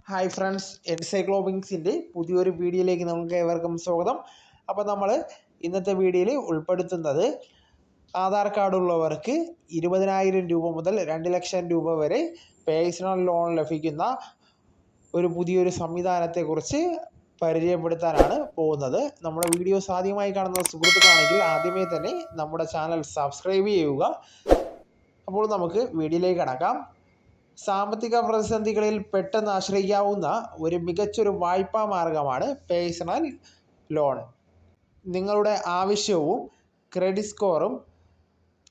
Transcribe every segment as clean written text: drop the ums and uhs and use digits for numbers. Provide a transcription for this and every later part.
Hi friends, എൻസൈക്ലോബിങ്സിൻ്റെ പുതിയൊരു വീഡിയോയിലേക്ക് നമുക്ക് ഏവർക്കും സ്വാഗതം. അപ്പോൾ നമ്മൾ ഇന്നത്തെ വീഡിയോയിൽ ഉൾപ്പെടുത്തുന്നത് ആധാർ കാർഡ് ഉള്ളവർക്ക് 20,000 രൂപ മുതൽ 2 ലക്ഷം രൂപ വരെ പേഴ്സണൽ ലോൺ ലഭിക്കുന്ന ഒരു പുതിയൊരു സംവിധാനത്തെക്കുറിച്ച് പരിചയപ്പെടുത്താനാണ് പോകുന്നത്. നമ്മുടെ വീഡിയോസ് ആദ്യമായി കാണുന്ന സുഹൃത്തുക്കളാണെങ്കിൽ ആദ്യമേ തന്നെ നമ്മുടെ ചാനൽ സബ്സ്ക്രൈബ് ചെയ്യുക. അപ്പോൾ നമുക്ക് വീഡിയോയിലേക്ക് കടക്കാം. സാമ്പത്തിക പ്രതിസന്ധികളിൽ പെട്ടെന്ന് ആശ്രയിക്കാവുന്ന ഒരു മികച്ചൊരു വായ്പാ മാർഗമാണ് പേഴ്സണൽ ലോൺ. നിങ്ങളുടെ ആവശ്യവും ക്രെഡിറ്റ് സ്കോറും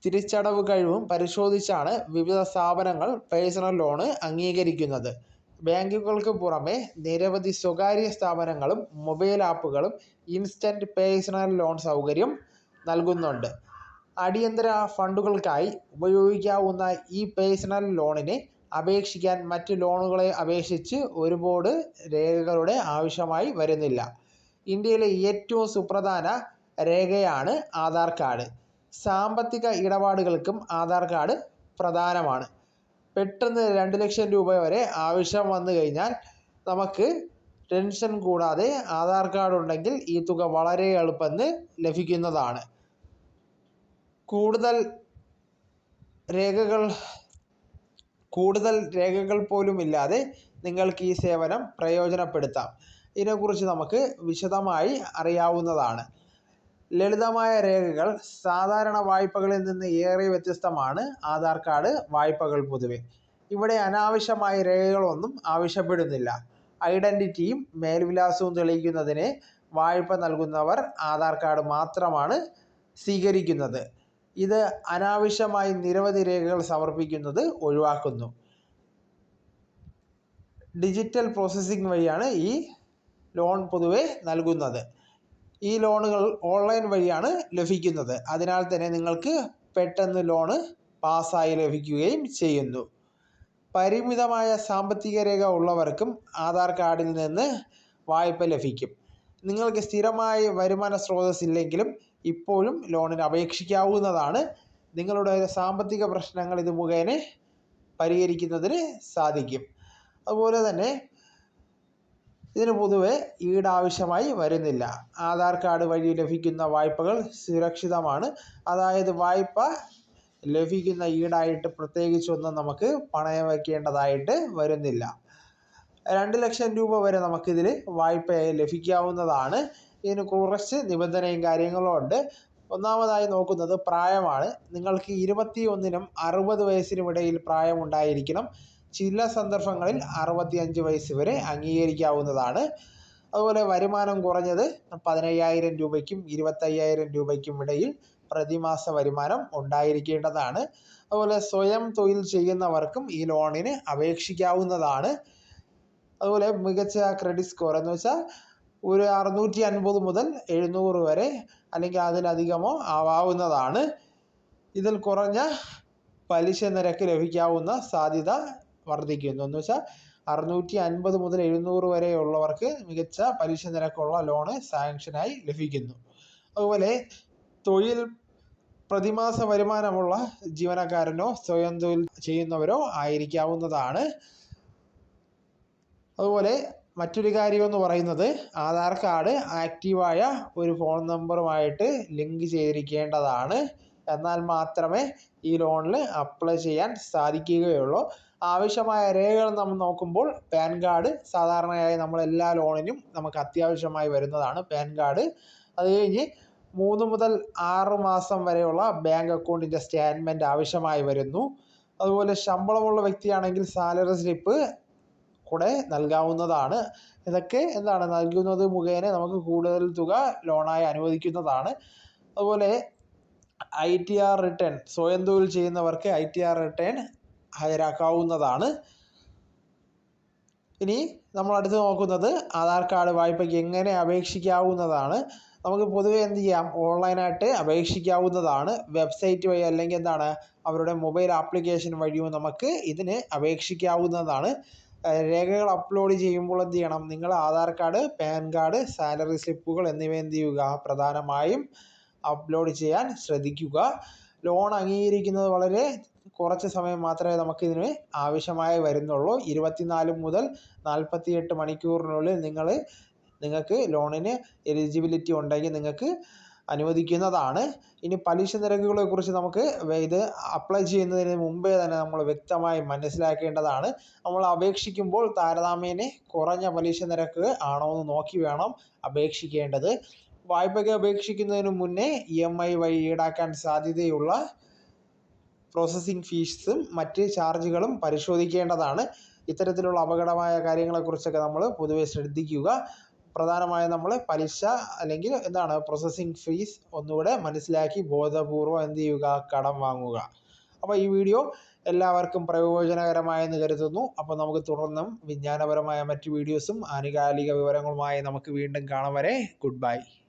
തിരിച്ചടവ് കഴിവും പരിശോധിച്ചാണ് വിവിധ സ്ഥാപനങ്ങൾ പേഴ്സണൽ ലോണ് അംഗീകരിക്കുന്നത്. ബാങ്കുകൾക്ക് പുറമെ നിരവധി സ്വകാര്യ സ്ഥാപനങ്ങളും മൊബൈൽ ആപ്പുകളും ഇൻസ്റ്റൻറ്റ് പേഴ്സണൽ ലോൺ സൗകര്യം നൽകുന്നുണ്ട്. അടിയന്തര ഫണ്ടുകൾക്കായി ഉപയോഗിക്കാവുന്ന ഈ പേഴ്സണൽ ലോണിന് അപേക്ഷിക്കാൻ മറ്റ് ലോണുകളെ അപേക്ഷിച്ച് ഒരുപാട് രേഖകളുടെ ആവശ്യമായി വരുന്നില്ല. ഇന്ത്യയിലെ ഏറ്റവും സുപ്രധാന രേഖയാണ് ആധാർ കാർഡ്. സാമ്പത്തിക ഇടപാടുകൾക്കും ആധാർ കാർഡ് പ്രധാനമാണ്. പെട്ടെന്ന് 2 ലക്ഷം രൂപ വരെ ആവശ്യം വന്നു കഴിഞ്ഞാൽ നമുക്ക് ടെൻഷൻ കൂടാതെ ആധാർ കാർഡ് ഉണ്ടെങ്കിൽ ഈ തുക വളരെ എളുപ്പത്തിൽ ലഭിക്കുന്നതാണ്. കൂടുതൽ രേഖകൾ പോലും ഇല്ലാതെ നിങ്ങൾക്ക് ഈ സേവനം പ്രയോജനപ്പെടുത്താം. ഇതിനെക്കുറിച്ച് നമുക്ക് വിശദമായി അറിയാവുന്നതാണ്. ലളിതമായ രേഖകൾ സാധാരണ വായ്പകളിൽ നിന്ന് ഏറെ വ്യത്യസ്തമാണ് ആധാർ കാർഡ് വായ്പകൾ. പൊതുവെ ഇവിടെ അനാവശ്യമായ രേഖകളൊന്നും ആവശ്യപ്പെടുന്നില്ല. ഐഡൻറ്റിറ്റിയും മേൽവിലാസവും തെളിയിക്കുന്നതിന് വായ്പ നൽകുന്നവർ ആധാർ കാർഡ് മാത്രമാണ് സ്വീകരിക്കുന്നത്. ഇത് അനാവശ്യമായി നിരവധി രേഖകൾ സമർപ്പിക്കുന്നത് ഒഴിവാക്കുന്നു. ഡിജിറ്റൽ പ്രോസസ്സിംഗ് വഴിയാണ് ഈ ലോൺ പൊതുവെ നൽകുന്നത്. ഈ ലോണുകൾ ഓൺലൈൻ വഴിയാണ് ലഭിക്കുന്നത്. അതിനാൽ തന്നെ നിങ്ങൾക്ക് പെട്ടെന്ന് ലോണ് പാസ്സായി ലഭിക്കുകയും ചെയ്യുന്നു. പരിമിതമായ സാമ്പത്തിക രേഖ ഉള്ളവർക്കും ആധാർ കാർഡിൽ നിന്ന് വായ്പ ലഭിക്കും. നിങ്ങൾക്ക് സ്ഥിരമായ വരുമാന സ്രോതസ് ഇല്ലെങ്കിലും ഇപ്പോഴും ലോണിന് അപേക്ഷിക്കാവുന്നതാണ്. നിങ്ങളുടെ സാമ്പത്തിക പ്രശ്നങ്ങൾ ഇത് മുഖേന പരിഹരിക്കുന്നതിന് സാധിക്കും. അതുപോലെ തന്നെ ഇതിന് പൊതുവെ ഈടാവശ്യമായി വരുന്നില്ല. ആധാർ കാർഡ് വഴി ലഭിക്കുന്ന വായ്പകൾ സുരക്ഷിതമാണ്. അതായത് വായ്പ ലഭിക്കുന്ന ഈടായിട്ട് പ്രത്യേകിച്ചൊന്നും നമുക്ക് പണയം വയ്ക്കേണ്ടതായിട്ട് വരുന്നില്ല. 2 ലക്ഷം രൂപ വരെ നമുക്കിതിൽ വായ്പയായി ലഭിക്കാവുന്നതാണ്. ഇതിന് കുറച്ച് നിബന്ധനയും കാര്യങ്ങളും ഉണ്ട്. ഒന്നാമതായി നോക്കുന്നത് പ്രായമാണ്. നിങ്ങൾക്ക് 21നും 60 വയസ്സിനും ഇടയിൽ പ്രായമുണ്ടായിരിക്കണം. ചില സന്ദർഭങ്ങളിൽ 65 വയസ്സ് വരെ അംഗീകരിക്കാവുന്നതാണ്. അതുപോലെ വരുമാനം കുറഞ്ഞത് 15,000 രൂപയ്ക്കും 25,000 രൂപയ്ക്കും ഇടയിൽ പ്രതിമാസ വരുമാനം ഉണ്ടായിരിക്കേണ്ടതാണ്. അതുപോലെ സ്വയം തൊഴിൽ ചെയ്യുന്നവർക്കും ഈ ലോണിന് അപേക്ഷിക്കാവുന്നതാണ്. അതുപോലെ മികച്ച ക്രെഡിറ്റ് സ്കോർ എന്ന് വെച്ചാൽ ഒരു 650 മുതൽ 700 വരെ അല്ലെങ്കിൽ അതിലധികമോ ആവാവുന്നതാണ്. ഇതിൽ കുറഞ്ഞ പലിശ നിരക്ക് ലഭിക്കാവുന്ന സാധ്യത വർദ്ധിക്കുന്നു. എന്ന് വെച്ചാൽ 650 മുതൽ 700 വരെയുള്ളവർക്ക് മികച്ച പലിശ നിരക്കുള്ള ലോണ് സാങ്ഷനായി ലഭിക്കുന്നു. അതുപോലെ തൊഴിൽ പ്രതിമാസ വരുമാനമുള്ള ജീവനക്കാരനോ സ്വയം തൊഴിൽ ചെയ്യുന്നവരോ ആയിരിക്കാവുന്നതാണ്. അതുപോലെ മറ്റൊരു കാര്യമെന്ന് പറയുന്നത് ആധാർ കാർഡ് ആക്റ്റീവായ ഒരു ഫോൺ നമ്പറുമായിട്ട് ലിങ്ക് ചെയ്തിരിക്കേണ്ടതാണ്. എന്നാൽ മാത്രമേ ഈ ലോണിൽ അപ്ലൈ ചെയ്യാൻ സാധിക്കുകയുള്ളൂ. ആവശ്യമായ രേഖകൾ നമ്മൾ നോക്കുമ്പോൾ പാൻ കാർഡ് സാധാരണയായി നമ്മളെല്ലാ ലോണിനും നമുക്ക് അത്യാവശ്യമായി വരുന്നതാണ് പാൻ കാർഡ്. അത് കഴിഞ്ഞ് 3 മുതൽ 6 മാസം വരെയുള്ള ബാങ്ക് അക്കൗണ്ടിൻ്റെ സ്റ്റേറ്റ്മെൻറ്റ് ആവശ്യമായി വരുന്നു. അതുപോലെ ശമ്പളമുള്ള വ്യക്തിയാണെങ്കിൽ സാലറി സ്ലിപ്പ് കൂടെ നൽകാവുന്നതാണ്. ഇതൊക്കെ നൽകുന്നത് മുഖേന നമുക്ക് കൂടുതൽ തുക ലോണായി അനുവദിക്കുന്നതാണ്. അതുപോലെ ITR റിട്ടേൺ സ്വയം തൊഴിൽ ചെയ്യുന്നവർക്ക് ITR റിട്ടേൺ ഹാജരാക്കാവുന്നതാണ്. ഇനി നമ്മൾ അടുത്ത് നോക്കുന്നത് ആധാർ കാർഡ് വായ്പയ്ക്ക് എങ്ങനെ അപേക്ഷിക്കാവുന്നതാണ്. നമുക്ക് പൊതുവെ എന്ത് ചെയ്യാം, ഓൺലൈനായിട്ട് അപേക്ഷിക്കാവുന്നതാണ്. വെബ്സൈറ്റ് വഴി അല്ലെങ്കിൽ അവരുടെ മൊബൈൽ ആപ്ലിക്കേഷൻ വഴിയും നമുക്ക് ഇതിന് അപേക്ഷിക്കാവുന്നതാണ്. രേഖകൾ അപ്ലോഡ് ചെയ്യുമ്പോൾ എന്ത് ചെയ്യണം, നിങ്ങൾ Aadhaar card, pan card, salary സ്ലിപ്പുകൾ എന്നിവ എന്ത് ചെയ്യുക, പ്രധാനമായും അപ്ലോഡ് ചെയ്യാൻ ശ്രദ്ധിക്കുക. ലോൺ അംഗീകരിക്കുന്നത് വളരെ കുറച്ച് സമയം മാത്രമേ നമുക്കിതിന് ആവശ്യമായി വരുന്നുള്ളൂ. 24 മുതൽ 48 മണിക്കൂറിനുള്ളിൽ നിങ്ങൾക്ക് ലോണിന് എലിജിബിലിറ്റി ഉണ്ടെങ്കിൽ നിങ്ങൾക്ക് അനുവദിക്കുന്നതാണ്. ഇനി പലിശ നിരക്കുകളെ കുറിച്ച് നമുക്ക് ഇത് അപ്ലൈ ചെയ്യുന്നതിന് മുമ്പേ തന്നെ നമ്മൾ വ്യക്തമായി മനസ്സിലാക്കേണ്ടതാണ്. നമ്മൾ അപേക്ഷിക്കുമ്പോൾ താരതമ്യേന കുറഞ്ഞ പലിശ നിരക്ക് ആണോ എന്ന് നോക്കി വേണം അപേക്ഷിക്കേണ്ടത്. വായ്പയ്ക്ക് അപേക്ഷിക്കുന്നതിന് മുന്നേ EMI വഴി ഈടാക്കാൻ സാധ്യതയുള്ള പ്രോസസ്സിംഗ് ഫീസും മറ്റ് ചാർജുകളും പരിശോധിക്കേണ്ടതാണ്. ഇത്തരത്തിലുള്ള അപകടമായ കാര്യങ്ങളെക്കുറിച്ചൊക്കെ നമ്മൾ പൊതുവെ ശ്രദ്ധിക്കുക. പ്രധാനമായും നമ്മൾ പലിശ അല്ലെങ്കിൽ പ്രോസസ്സിംഗ് ഫീസ് ഒന്നുകൂടെ മനസ്സിലാക്കി ബോധപൂർവം എന്ത് ചെയ്യുക, കടം വാങ്ങുക. അപ്പോൾ ഈ വീഡിയോ എല്ലാവർക്കും പ്രയോജനകരമായെന്ന് കരുതുന്നു. അപ്പോൾ നമുക്ക് തുടർന്നും വിജ്ഞാനപരമായ മറ്റ് വീഡിയോസും ആനുകാലിക വിവരങ്ങളുമായി നമുക്ക് വീണ്ടും കാണാം. വരെ ഗുഡ് ബൈ.